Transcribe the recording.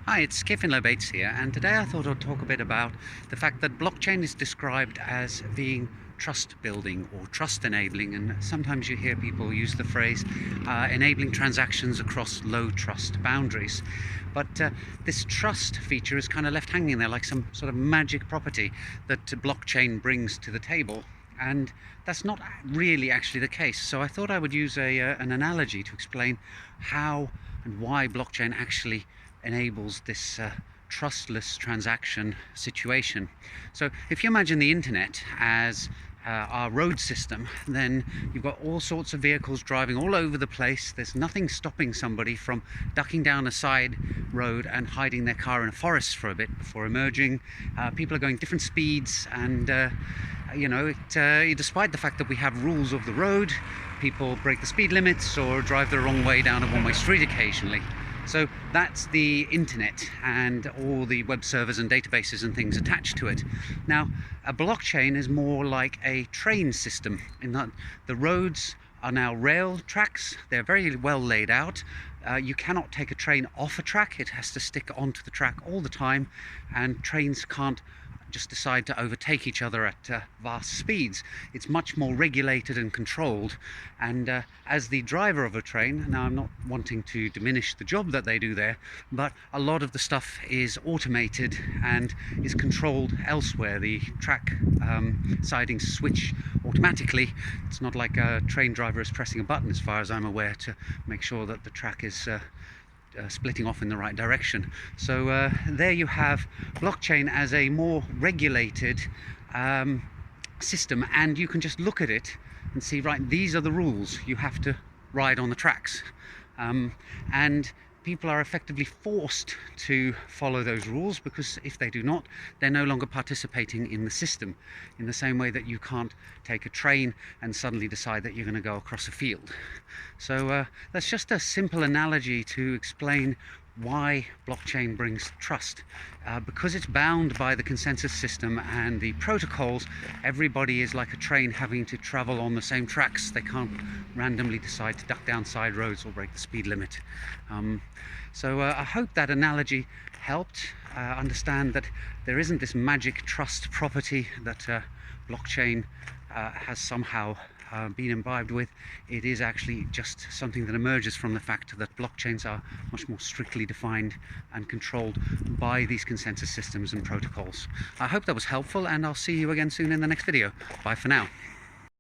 Hi, it's Kevin Lobates here, and today I thought I'd talk a bit about the fact that blockchain is described as being trust building or trust enabling, and sometimes you hear people use the phrase enabling transactions across low trust boundaries. But this trust feature is kind of left hanging there like some sort of magic property that blockchain brings to the table. And that's not really actually the case. So I thought I would use an analogy to explain how and why blockchain actually enables this trustless transaction situation. So if you imagine the internet as our road system, then you've got all sorts of vehicles driving all over the place. There's nothing stopping somebody from ducking down a side road and hiding their car in a forest for a bit before emerging. People are going different speeds, and despite the fact that we have rules of the road, people break the speed limits or drive the wrong way down a one-way street occasionally. So that's the internet and all the web servers and databases and things attached to it. Now, a blockchain is more like a train system in that the roads are now rail tracks. They're very well laid out. You cannot take a train off a track. It has to stick onto the track all the time, and trains can't just decide to overtake each other at vast speeds. It's much more regulated and controlled, and as the driver of a train, now I'm not wanting to diminish the job that they do there, but a lot of the stuff is automated and is controlled elsewhere. The track sidings switch automatically. It's not like a train driver is pressing a button, as far as I'm aware, to make sure that the track is splitting off in the right direction. So there you have blockchain as a more regulated system, and you can just look at it and see, right, these are the rules. You have to ride on the tracks, and people are effectively forced to follow those rules, because if they do not, they're no longer participating in the system, in the same way that you can't take a train and suddenly decide that you're going to go across a field. So that's just a simple analogy to explain why blockchain brings trust. Because it's bound by the consensus system and the protocols, everybody is like a train having to travel on the same tracks. They can't randomly decide to duck down side roads or break the speed limit. So I hope that analogy helped understand that there isn't this magic trust property that blockchain has somehow been imbibed with. It is actually just something that emerges from the fact that blockchains are much more strictly defined and controlled by these consensus systems and protocols. I hope that was helpful, and I'll see you again soon in the next video. Bye for now.